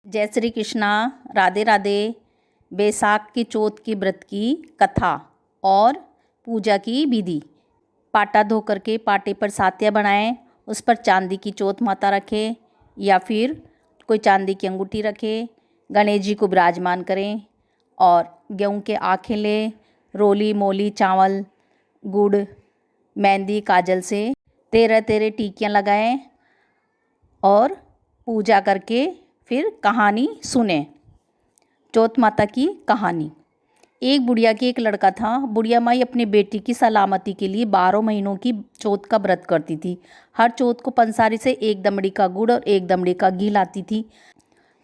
जय श्री कृष्णा। राधे राधे। बैसाख की चौथ की व्रत की कथा और पूजा की विधि। पाटा धो करके पाटे पर सातिया बनाएं, उस पर चांदी की चौथ माता रखें या फिर कोई चांदी की अंगूठी रखें। गणेश जी को विराजमान करें और गेहूं के आखे लें, रोली मोली चावल गुड़ मेहंदी काजल से 13 टीकियाँ लगाएं और पूजा करके फिर कहानी सुने। चौथ माता की कहानी। एक बुढ़िया की एक लड़का था। बुढ़िया माई अपनी बेटी की सलामती के लिए 12 महीनों की चौथ का व्रत करती थी। हर चौथ को पंसारी से 1 दमड़ी का गुड़ और 1 दमड़ी का घी लाती थी।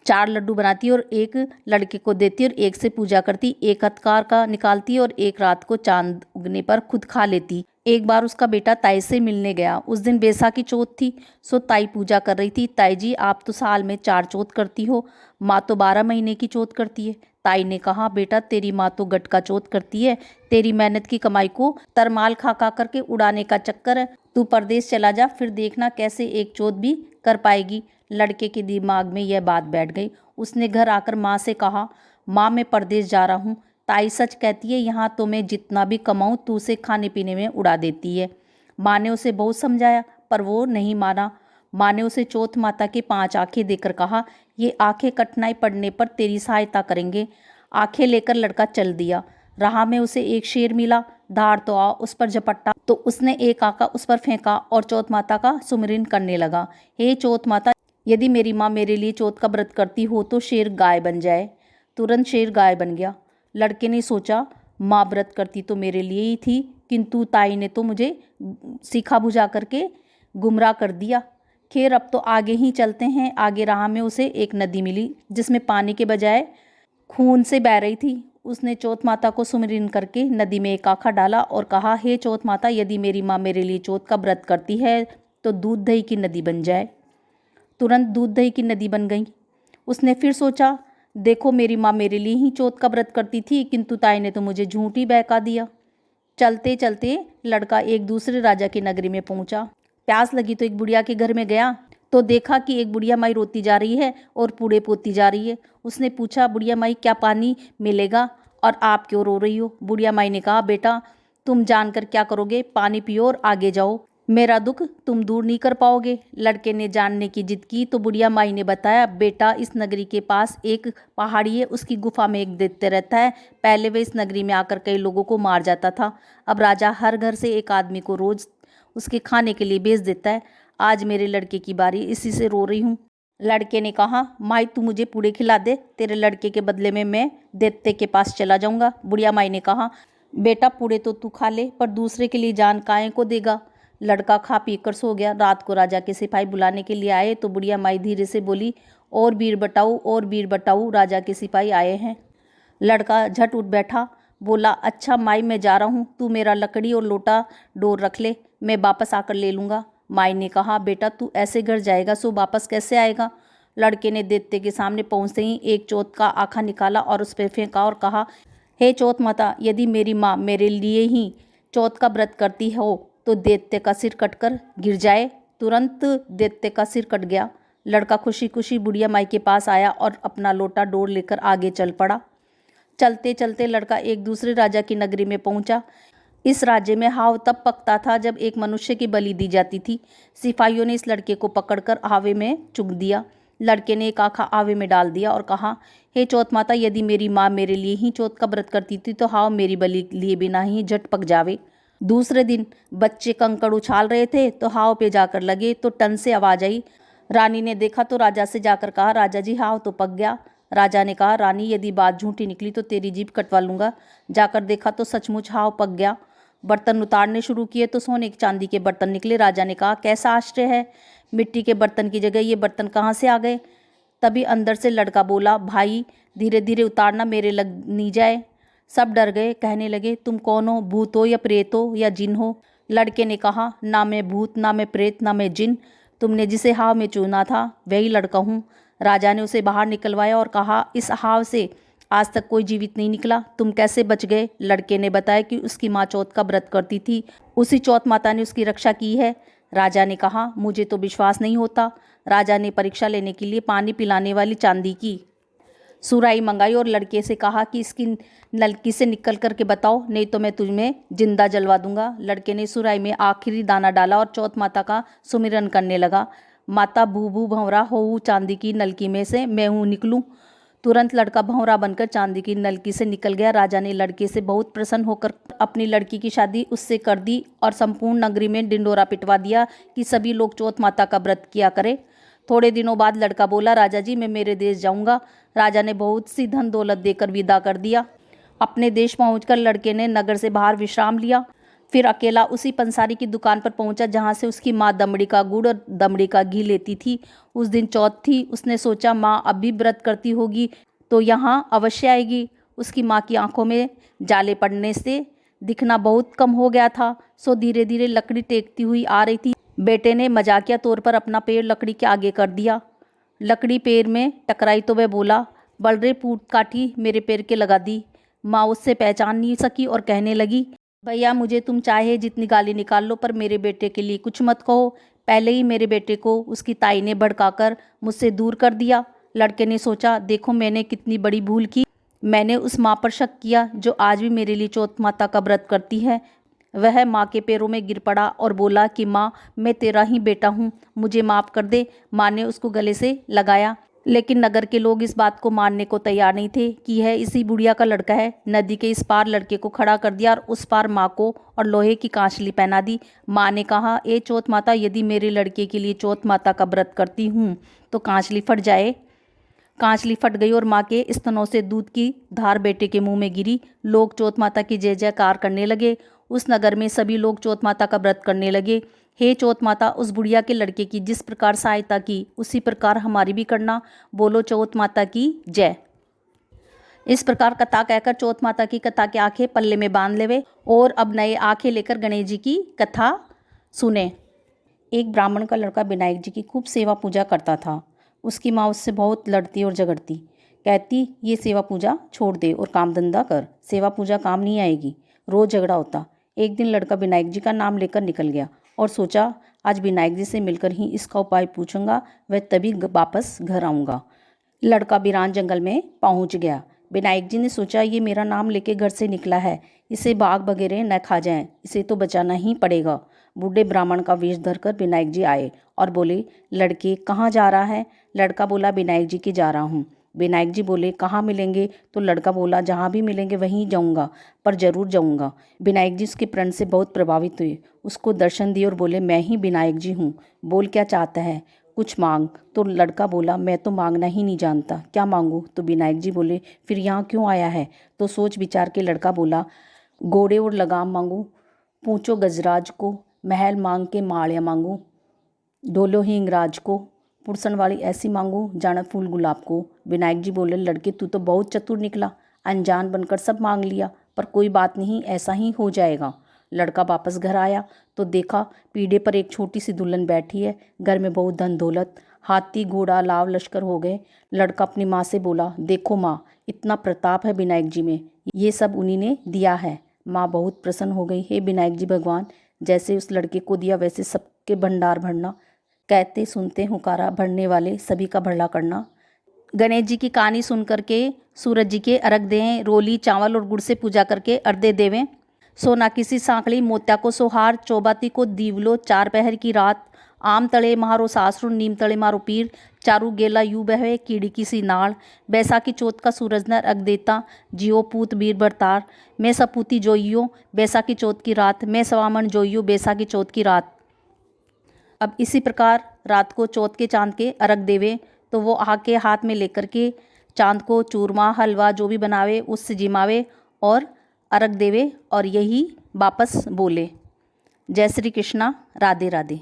4 लड्डू बनाती और एक लड़के को देती और एक से पूजा करती। एक हथकार का निकालती और एक रात को चांद उगने पर खुद खा लेती। एक बार उसका बेटा ताई से मिलने गया। उस दिन बैसाख की चौथ थी, सो ताई पूजा कर रही थी। ताई जी, आप तो साल में 4 चौथ करती हो, माँ तो 12 महीने की चौथ करती है। ताई ने कहा, बेटा तेरी माँ तो गटका चौथ करती है, तेरी मेहनत की कमाई को तरमाल खा खा करके उड़ाने का चक्कर है। तू परदेश चला जा, फिर देखना कैसे एक चौथ भी कर पाएगी। लड़के के दिमाग में यह बात बैठ गई। उसने घर आकर माँ से कहा, माँ मैं परदेश जा रहा हूँ। ताई सच कहती है, यहाँ तो मैं जितना भी कमाऊँ तू उसे खाने पीने में उड़ा देती है। माँ ने उसे बहुत समझाया पर वो नहीं माना। माँ ने उसे चौथ माता के 5 आंखें देकर कहा, ये आंखें कठिनाई पड़ने पर तेरी सहायता करेंगे। आंखें लेकर लड़का चल दिया। राह में उसे एक शेर मिला। धार तो आ उस पर झपट्टा तो उसने एक आंका उस पर फेंका और चौथ माता का सुमिरन करने लगा। हे चौथ माता, यदि मेरी माँ मेरे लिए चौथ का व्रत करती हो तो शेर गाय बन जाए। तुरंत शेर गाय बन गया। लड़के ने सोचा, माँ व्रत करती तो मेरे लिए ही थी, किंतु ताई ने तो मुझे सिखा बुझा करके गुमराह कर दिया। खैर अब तो आगे ही चलते हैं। आगे राह में उसे एक नदी मिली जिसमें पानी के बजाय खून से बह रही थी। उसने चौथ माता को सुमिरन करके नदी में एक आंखा डाला और कहा, हे चौथ माता, यदि मेरी माँ मेरे लिए चौथ का व्रत करती है तो दूध दही की नदी बन जाए। तुरंत दूध दही की नदी बन गई। उसने फिर सोचा, देखो मेरी माँ मेरे लिए ही चौथ का व्रत करती थी, किंतु ताई ने तो मुझे झूठ ही बहका दिया। चलते चलते लड़का एक दूसरे राजा की नगरी में पहुंचा। प्यास लगी तो एक बुढ़िया के घर में गया तो देखा कि एक बुढ़िया माई रोती जा रही है और पूड़े पोती जा रही है। उसने पूछा, बुढ़िया माई क्या पानी मिलेगा और आप क्यों रो रही हो? बुढ़िया माई ने कहा, बेटा तुम जानकर क्या करोगे, पानी पियो और आगे जाओ, मेरा दुख तुम दूर नहीं कर पाओगे। लड़के ने जानने की जिद की तो बुढ़िया माई ने बताया, बेटा इस नगरी के पास एक पहाड़ी है, उसकी गुफा में एक दैत्य रहता है। पहले वह इस नगरी में आकर कई लोगों को मार जाता था। अब राजा हर घर से एक आदमी को रोज उसके खाने के लिए भेज देता है। आज मेरे लड़के की बारी, इसी से रो रही हूँ। लड़के ने कहा, माई तू मुझे पूड़े खिला दे, तेरे लड़के के बदले में मैं दैत्य के पास चला जाऊंगा। बुढ़िया माई ने कहा, बेटा पूड़े तो तू खा ले पर दूसरे के लिए जान काहे को देगा। लड़का खा पी कर सो गया। रात को राजा के सिपाही बुलाने के लिए आए तो बुढ़िया माई धीरे से बोली, और बीर बटाऊ और बीर बटाऊ, राजा के सिपाही आए हैं। लड़का झट उठ बैठा, बोला, अच्छा माई मैं जा रहा हूँ, तू मेरा लकड़ी और लोटा डोर रख ले, मैं वापस आकर ले लूँगा। माई ने कहा, बेटा तू ऐसे घर जाएगा सो वापस कैसे आएगा? लड़के ने दैत्य के सामने पहुँचते ही एक चौथ का आखा निकाला और उस पर फेंका और कहा, हे चौथ माता, यदि मेरी माँ मेरे लिए ही चौथ का व्रत करती हो तो दैत्य का सिर कटकर गिर जाए। तुरंत दैत्य का सिर कट गया। लड़का खुशी खुशी बुढ़िया माई के पास आया और अपना लोटा डोर लेकर आगे चल पड़ा। चलते चलते लड़का एक दूसरे राजा की नगरी में पहुंचा। इस राज्य में हाव तब पकता था जब एक मनुष्य की बलि दी जाती थी। सिपाहियों ने इस लड़के को पकड़कर आवे में चुग दिया। लड़के ने एक आंखा आवे में डाल दिया और कहा, हे चौथ माता, यदि मेरी माँ मेरे लिए ही चौथ का व्रत करती थी तो हाव मेरी बलि लिए बिना ही झट पक जावे। दूसरे दिन बच्चे कंकड़ उछाल रहे थे तो हाव पे जाकर लगे तो टन से आवाज आई। रानी ने देखा तो राजा से जाकर कहा, राजा जी हाव तो पक गया। राजा ने कहा, रानी यदि बात झूठी निकली तो तेरी जीभ कटवा लूंगा। जाकर देखा तो सचमुच हाव पक गया। बर्तन उतारने शुरू किए तो सोने चांदी के बर्तन निकले। राजा ने कहा, कैसा आश्चर्य है, मिट्टी के बर्तन की जगह ये बर्तन कहाँ से आ गए? तभी अंदर से लड़का बोला, भाई धीरे धीरे उतारना, मेरे लग नहीं जाए। सब डर गए, कहने लगे, तुम कौन हो, भूत हो या प्रेत हो या जिन हो? लड़के ने कहा, ना मैं भूत, ना मैं प्रेत, ना मैं जिन, तुमने जिसे हाव में चुना था वही लड़का हूँ। राजा ने उसे बाहर निकलवाया और कहा, इस हाव से आज तक कोई जीवित नहीं निकला, तुम कैसे बच गए? लड़के ने बताया कि उसकी माँ चौथ का व्रत करती थी, उसी चौथ माता ने उसकी रक्षा की है। राजा ने कहा, मुझे तो विश्वास नहीं होता। राजा ने परीक्षा लेने के लिए पानी पिलाने वाली चांदी की सुराही मंगाई और लड़के से कहा कि इसकी नलकी से निकल करके बताओ, नहीं तो मैं तुम्हें जिंदा जलवा दूंगा। लड़के ने सुराही में आखिरी दाना डाला और चौथ माता का सुमिरन करने लगा। माता भू भू भंवरा हो चांदी की नलकी में से मैं हूँ निकलूं। तुरंत लड़का भंवरा बनकर चांदी की नलकी से निकल गया। राजा ने लड़के से बहुत प्रसन्न होकर अपनी लड़की की शादी उससे कर दी और संपूर्ण नगरी में डिंडोरा पिटवा दिया कि सभी लोग चौथ माता का व्रत किया करें। थोड़े दिनों बाद लड़का बोला, राजा जी मैं मेरे देश जाऊंगा। राजा ने बहुत सी धन दौलत देकर विदा कर दिया। अपने देश पहुंचकर लड़के ने नगर से बाहर विश्राम लिया। फिर अकेला उसी पंसारी की दुकान पर पहुंचा जहां से उसकी माँ दमड़ी का गुड़ और दमड़ी का घी लेती थी। उस दिन चौथ थी। उसने सोचा माँ अब भी व्रत करती होगी तो यहाँ अवश्य आएगी। उसकी माँ की आंखों में जाले पड़ने से दिखना बहुत कम हो गया था, सो धीरे धीरे लकड़ी टेकती हुई आ रही थी। बेटे ने मजाकिया तौर पर अपना पैर लकड़ी के आगे कर दिया। लकड़ी पैर में टकराई तो वह बोला, बलरे पूत काटी मेरे पैर के लगा दी। माँ उससे पहचान नहीं सकी और कहने लगी, भैया मुझे तुम चाहे जितनी गाली निकाल लो पर मेरे बेटे के लिए कुछ मत कहो। पहले ही मेरे बेटे को उसकी ताई ने भड़काकर मुझसे दूर कर दिया। लड़के ने सोचा, देखो मैंने कितनी बड़ी भूल की। मैंने उस माँ पर शक किया जो आज भी मेरे लिए चौथ माता का व्रत करती है। वह माँ के पैरों में गिर पड़ा और बोला कि माँ मैं तेरा ही बेटा हूँ, मुझे माफ़ कर दे। माँ ने उसको गले से लगाया, लेकिन नगर के लोग इस बात को मानने को तैयार नहीं थे कि यह इसी बुढ़िया का लड़का है। नदी के इस पार लड़के को खड़ा कर दिया और उस पार माँ को और लोहे की कांचली पहना दी। माँ ने कहा, ए चौथ माता, यदि मेरे लड़के के लिए चौथ माता का व्रत करती हूँ तो कांचली फट जाए। कांचली फट गई और माँ के स्तनों से दूध की धार बेटे के मुंह में गिरी। लोग चौथ माता की जय जयकार करने लगे। उस नगर में सभी लोग चौथ माता का व्रत करने लगे। हे चौथ माता, उस बुढ़िया के लड़के की जिस प्रकार सहायता की उसी प्रकार हमारी भी करना। बोलो चौथ माता की जय। इस प्रकार कथा कहकर चौथ माता की कथा की आंखें पल्ले में बांध लेवे और अब नए आंखें लेकर गणेश जी की कथा सुने। एक ब्राह्मण का लड़का विनायक जी की खूब सेवा पूजा करता था। उसकी माँ उससे बहुत लड़ती और झगड़ती, कहती ये सेवा पूजा छोड़ दे और काम धंधा कर, सेवा पूजा काम नहीं आएगी। रोज झगड़ा होता। एक दिन लड़का विनायक जी का नाम लेकर निकल गया और सोचा आज विनायक जी से मिलकर ही इसका उपाय पूछूंगा, वह तभी वापस घर आऊँगा। लड़का वीरान जंगल में पहुँच गया। विनायक जी ने सोचा ये मेरा नाम लेके घर से निकला है, इसे बाघ वगैरह न खा जाएं, इसे तो बचाना ही पड़ेगा। बूढ़े ब्राह्मण का वेश धरकर विनायक जी आए और बोले, लड़के कहाँ जा रहा है? लड़का बोला, विनायक जी के जा रहा हूँ। विनायक जी बोले, कहाँ मिलेंगे? तो लड़का बोला, जहाँ भी मिलेंगे वहीं जाऊँगा, पर जरूर जाऊँगा। विनायक जी उसके प्रण से बहुत प्रभावित हुए, उसको दर्शन दिए और बोले, मैं ही विनायक जी हूँ, बोल क्या चाहता है, कुछ मांग। तो लड़का बोला, मैं तो मांगना ही नहीं जानता, क्या मांगूँ? तो विनायक जी बोले, फिर यहाँ क्यों आया है? तो सोच विचार के लड़का बोला, घोड़े और लगाम मांगूँ, पूछो गजराज को, महल मांग के माड़िया मांगूँ, डोलो हिंगराज को, पुरसन वाली ऐसी मांगू जाना फूल गुलाब को। विनायक जी बोले, लड़के तू तो बहुत चतुर निकला, अनजान बनकर सब मांग लिया, पर कोई बात नहीं, ऐसा ही हो जाएगा। लड़का वापस घर आया तो देखा पीढ़े पर एक छोटी सी दुल्हन बैठी है। घर में बहुत धन दौलत, हाथी घोड़ा लाव लश्कर हो गए। लड़का अपनी माँ से बोला, देखो माँ, इतना प्रताप है विनायक जी में, ये सब उन्हीं ने दिया है। माँ बहुत प्रसन्न हो गई। हे विनायक जी भगवान, जैसे उस लड़के को दिया वैसे सबके भंडार भरना, कहते सुनते हुकारा भरने वाले सभी का भला करना। गणेश जी की कहानी सुन करके सूरज जी के अर्घ दें, रोली चावल और गुड़ से पूजा करके अर्धे देवें। सोना किसी सांकड़ी मोत्या को सोहार, चौबाती को दीवलो, चार पहर की रात, आम तले मारो सासुर, नीम तले मारो पीर, चारू गेला यू बहवे कीड़ी की सी नाड़। बैसाखी चौथ का सूरज न अर्घ देता, जियो पूत बीर बरतार, मैं सपूती जोइयो बैसाखी चौथ की रात, मैं सवामन जोइयो बैसाखी चौथ की रात। अब इसी प्रकार रात को चौथ के चांद के अर्घ देवे तो वो आके हाथ में लेकर के चांद को चूरमा हलवा जो भी बनावे उससे जिमावे और अर्घ देवे और यही वापस बोले। जय श्री कृष्णा, राधे राधे।